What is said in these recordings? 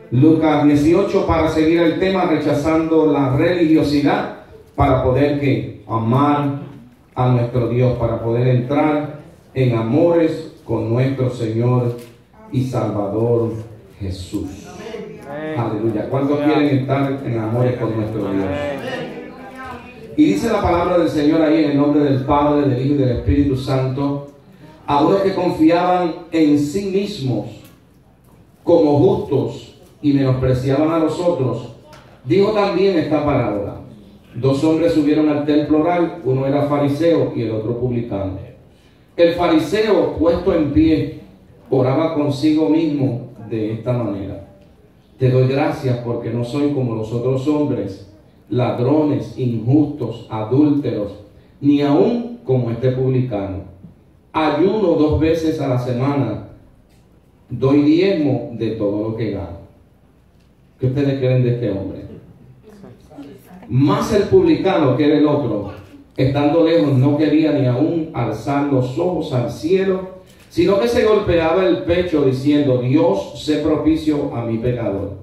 Lucas 18, para seguir el tema, rechazando la religiosidad para poder amar a nuestro Dios, para poder entrar en amores con nuestro Señor y Salvador Jesús. Aleluya. ¿Cuántos quieren estar en amores con nuestro Dios? Y dice la palabra del Señor ahí en el nombre del Padre, del Hijo y del Espíritu Santo, a unos que confiaban en sí mismos como justos y menospreciaban a los otros, dijo también esta parábola. Dos hombres subieron al templo oral, uno era fariseo y el otro publicano. El fariseo, puesto en pie, oraba consigo mismo de esta manera: te doy gracias porque no soy como los otros hombres, ladrones, injustos, adúlteros, ni aún como este publicano. Ayuno 2 veces a la semana, doy diezmo de todo lo que gano. ¿Qué ustedes creen de este hombre? Más el publicano, que era el otro, estando lejos, no quería ni aún alzar los ojos al cielo, sino que se golpeaba el pecho diciendo: Dios, sé propicio a mi pecador.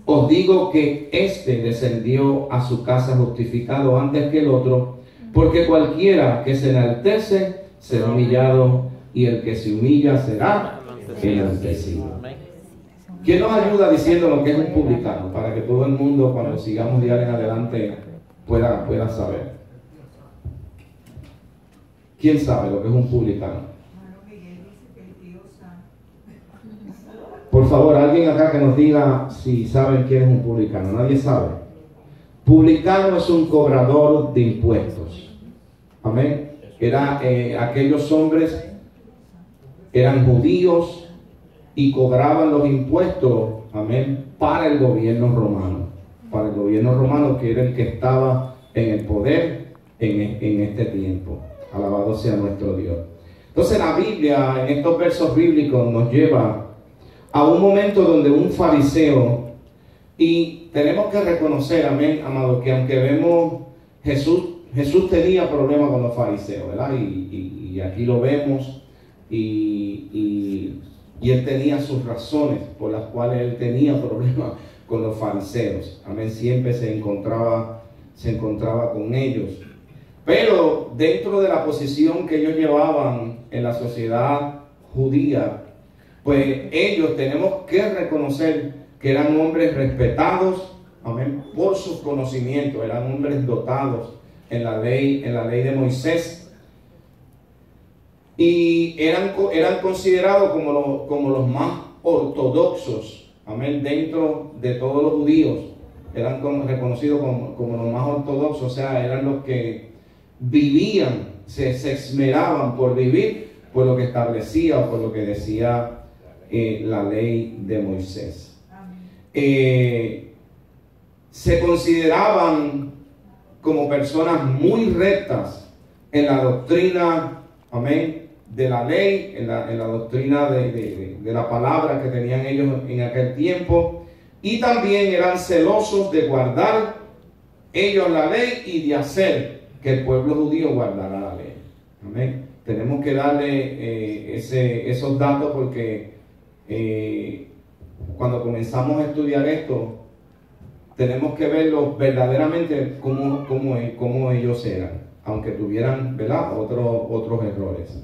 Os digo que éste descendió a su casa justificado antes que el otro, porque cualquiera que se enaltece será humillado, y el que se humilla será enaltecido. ¿Quién nos ayuda diciendo lo que es un publicano? Para que todo el mundo, cuando sigamos de ahora en adelante, pueda saber. ¿Quién sabe lo que es un publicano? Por favor, alguien acá que nos diga si saben quién es un publicano. Nadie sabe. Publicano es un cobrador de impuestos. Amén. Aquellos hombres eran judíos y cobraban los impuestos, amén, para el gobierno romano. Para el gobierno romano, que era el que estaba en el poder en este tiempo. Alabado sea nuestro Dios. Entonces la Biblia, en estos versos bíblicos, nos lleva a un momento donde un fariseo, y tenemos que reconocer, amén, amado, que aunque vemos Jesús tenía problemas con los fariseos, ¿verdad? Y aquí lo vemos, y él tenía sus razones por las cuales él tenía problemas con los fariseos. Amén. Siempre se encontraba con ellos. Pero dentro de la posición que ellos llevaban en la sociedad judía, pues ellos, tenemos que reconocer que eran hombres respetados, amén, por sus conocimientos. Eran hombres dotados en la ley de Moisés. Y eran considerados como los más ortodoxos, amén, dentro de todos los judíos. Eran reconocidos como los más ortodoxos, o sea, eran los que vivían, se esmeraban por vivir por lo que establecía o por lo que decía la ley de Moisés. Se consideraban como personas muy rectas en la doctrina, amén, de la ley, en la doctrina de la palabra que tenían ellos en aquel tiempo, y también eran celosos de guardar ellos la ley y de hacer que el pueblo judío guardara la ley. Amén. Tenemos que darle esos datos porque cuando comenzamos a estudiar esto, tenemos que verlo verdaderamente cómo ellos eran, aunque tuvieran, ¿verdad?, otros errores.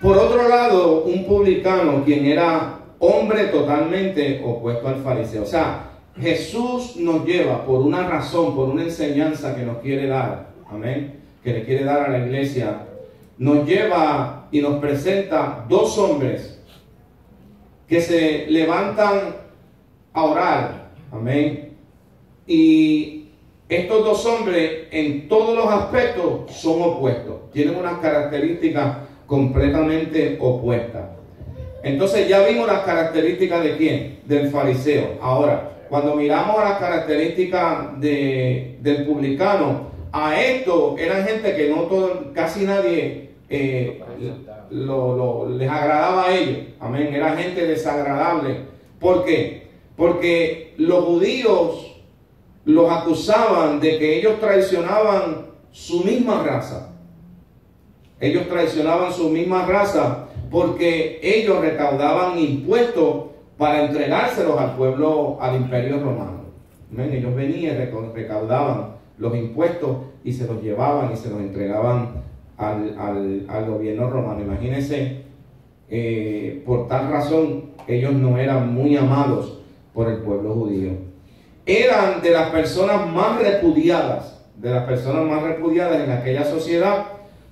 Por otro lado, un publicano, quien era hombre totalmente opuesto al fariseo. O sea, Jesús nos lleva por una razón, por una enseñanza que nos quiere dar, amén, que le quiere dar a la iglesia, nos lleva y nos presenta 2 hombres que se levantan a orar, amén, y estos 2 hombres en todos los aspectos son opuestos, tienen unas características completamente opuestas. Entonces ya vimos las características de ¿quién? Del fariseo. Ahora, cuando miramos a las características del publicano, a esto eran gente que casi nadie les agradaba a ellos. Amén. Era gente desagradable. ¿Por qué? Porque los judíos los acusaban de que ellos traicionaban su misma raza. Ellos traicionaban su misma raza porque ellos recaudaban impuestos para entregárselos al pueblo, al imperio romano. Amén. Ellos venían, recaudaban los impuestos y se los llevaban y se los entregaban al gobierno romano. Imagínense, por tal razón ellos no eran muy amados por el pueblo judío. Eran de las personas más repudiadas en aquella sociedad,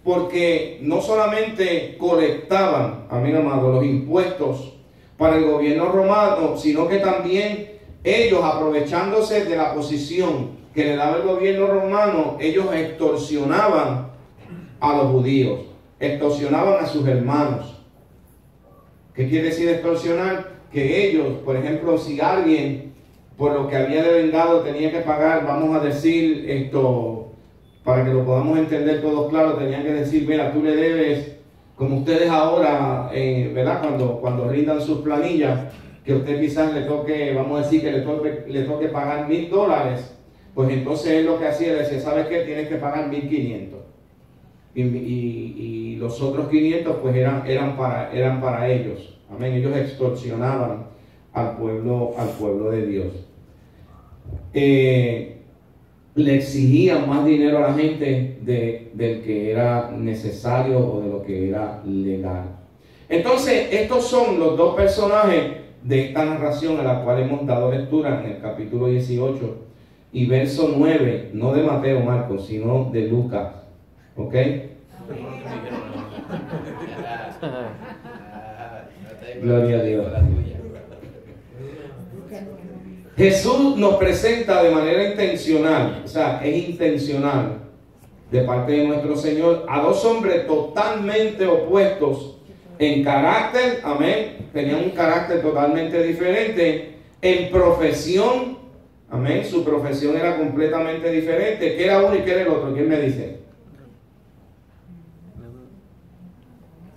porque no solamente colectaban, amén amado, los impuestos para el gobierno romano, sino que también ellos, aprovechándose de la posición que le daba el gobierno romano, ellos extorsionaban a los judíos, extorsionaban a sus hermanos. ¿Qué quiere decir extorsionar? Que ellos, por ejemplo, si alguien por lo que había devengado tenía que pagar, vamos a decir esto, para que lo podamos entender todos claro, tenían que decir, mira, tú le debes, como ustedes ahora, ¿verdad? Cuando rindan sus planillas, que usted quizás le toque, vamos a decir que le toque pagar $1,000, pues entonces él lo que hacía, decía, ¿sabes qué? Tienes que pagar 1,500. Y los otros 500 pues eran para ellos. Amén. Ellos extorsionaban al pueblo de Dios. Le exigían más dinero a la gente del que era necesario o de lo que era legal. Entonces, estos son los dos personajes de esta narración a la cual hemos dado lectura en el capítulo 18 y verso 9, no de Mateo, Marcos, sino de Lucas. ¿Ok? Gloria a Dios. Jesús nos presenta de manera intencional, o sea, es intencional de parte de nuestro Señor, a dos hombres totalmente opuestos en carácter, amén, tenían un carácter totalmente diferente, en profesión, amén, su profesión era completamente diferente. ¿Qué era uno y qué era el otro? ¿Quién me dice?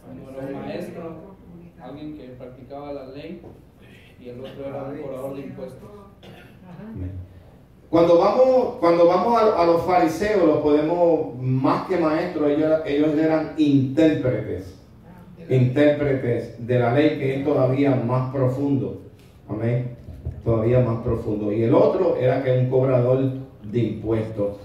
Uno era un maestro, alguien que practicaba la ley, y el otro era un cobrador de impuestos. Cuando vamos a los fariseos, los podemos, más que maestros, ellos eran intérpretes de la ley, que es todavía más profundo. Amén. Todavía más profundo. Y el otro era que un cobrador de impuestos.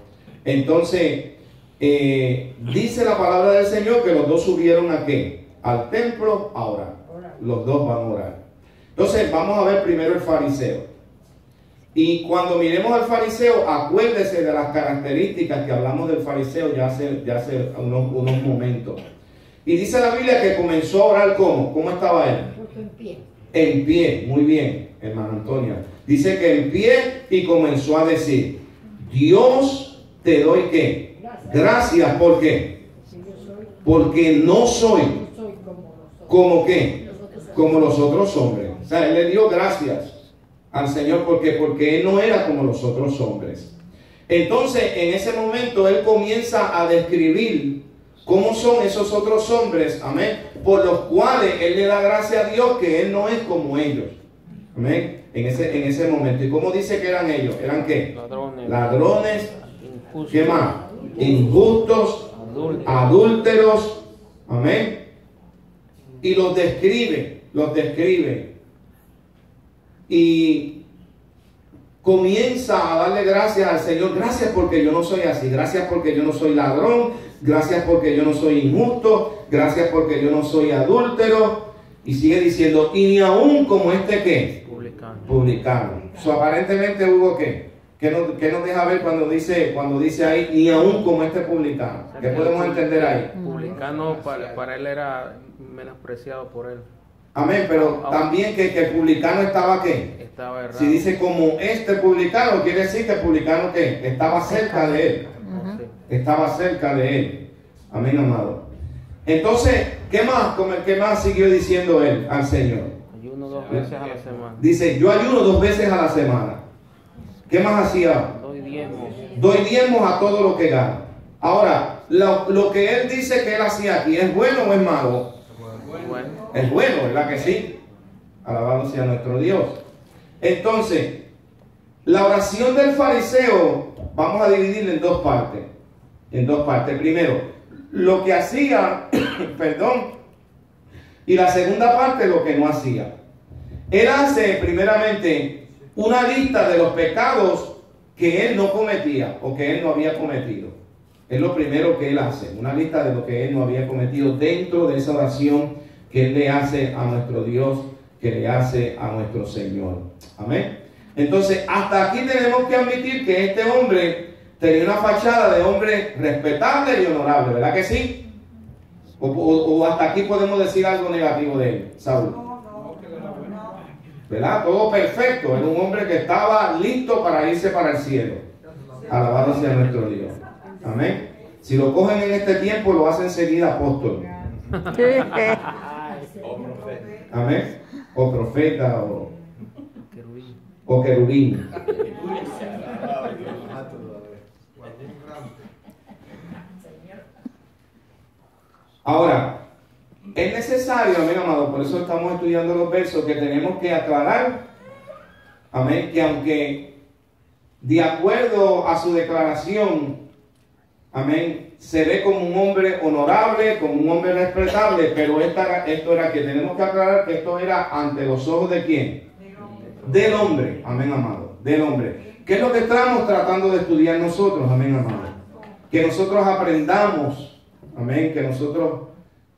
Entonces, dice la palabra del Señor que los dos subieron ¿a qué? Al templo a orar. Los dos van a orar. Entonces, vamos a ver primero el fariseo. Y cuando miremos al fariseo, acuérdese de las características que hablamos del fariseo ya hace unos momentos. Y dice la Biblia que comenzó a orar ¿cómo? ¿Cómo estaba él? En pie. En pie, muy bien, hermano Antonio. Dice que en pie y comenzó a decir, Dios te doy ¿qué? Gracias, ¿por qué? Porque no soy como ¿qué? Como los otros hombres. O sea, él le dio gracias al Señor porque él no era como los otros hombres. Entonces, en ese momento, él comienza a describir cómo son esos otros hombres, amén, por los cuales él le da gracias a Dios que él no es como ellos, amén, en ese momento. ¿Y cómo dice que eran ellos? ¿Eran qué? Ladrones, ¿qué más? Injustos, adúlteros, amén. Y los describe. Y comienza a darle gracias al Señor. Gracias porque yo no soy así. Gracias porque yo no soy ladrón. Gracias porque yo no soy injusto. Gracias porque yo no soy adúltero. Y sigue diciendo, y ni aún como este ¿qué? Publicano. Aparentemente hubo ¿qué? ¿Qué nos deja ver cuando dice ahí, ni aún como este publicano? ¿Qué podemos entender ahí? Publicano para él era menospreciado por él. Amén, pero también que el publicano estaba ¿qué? Estaba errado. Si dice como este publicano, quiere decir que el publicano ¿qué? Estaba cerca de él. Estaba cerca de él. Amén, amado. Entonces, ¿qué más siguió diciendo él al Señor? Ayuno 2 veces a la semana. Dice, yo ayuno 2 veces a la semana. ¿Qué más hacía? Doy diezmos a todo lo que gano. Ahora, lo que él dice que él hacía aquí, ¿es bueno o es malo? Es bueno, ¿verdad que sí? Alabado sea nuestro Dios. Entonces, la oración del fariseo vamos a dividirla en dos partes. Primero, lo que hacía, perdón, y la segunda parte, lo que no hacía. Él hace primeramente una lista de los pecados que él no cometía o que él no había cometido. Es lo primero que él hace, una lista de lo que él no había cometido dentro de esa oración que él le hace a nuestro Dios, que le hace a nuestro Señor. Amén. Entonces, hasta aquí tenemos que admitir que este hombre tenía una fachada de hombre respetable y honorable, ¿verdad que sí? O hasta aquí podemos decir algo negativo de él, Saúl. ¿Verdad? Todo perfecto. Era un hombre que estaba listo para irse para el cielo. Alabado sea nuestro Dios. Amén. Si lo cogen en este tiempo, lo hacen enseguida apóstol. Amén. O profeta o querubín. Ahora, es necesario, amén, amado, por eso estamos estudiando los versos, que tenemos que aclarar, amén, que aunque de acuerdo a su declaración, amén, se ve como un hombre honorable, como un hombre respetable, pero esto era que tenemos que aclarar que esto era ante los ojos de ¿quién? Del hombre, amén, amado, del hombre. ¿Qué es lo que estamos tratando de estudiar nosotros, amén, amado? Que nosotros aprendamos, amén, que nosotros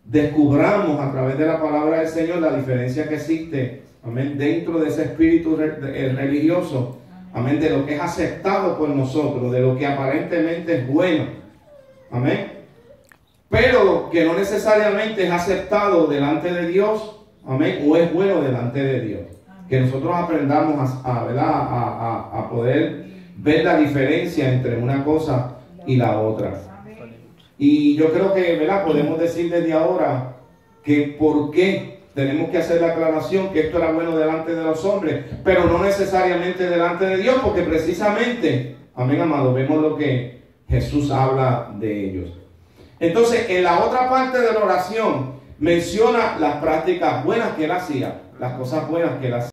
descubramos a través de la palabra del Señor la diferencia que existe, amén, dentro de ese espíritu religioso, amén, de lo que es aceptado por nosotros, de lo que aparentemente es bueno, amén, pero que no necesariamente es aceptado delante de Dios, amén, o es bueno delante de Dios. Que nosotros aprendamos a poder ver la diferencia entre una cosa y la otra. Y yo creo que, ¿verdad?, podemos decir desde ahora que por qué tenemos que hacer la aclaración que esto era bueno delante de los hombres, pero no necesariamente delante de Dios, porque precisamente, amén, amado, vemos lo que Jesús habla de ellos. Entonces, en la otra parte de la oración menciona las prácticas buenas que él hacía, las cosas buenas que él hacía.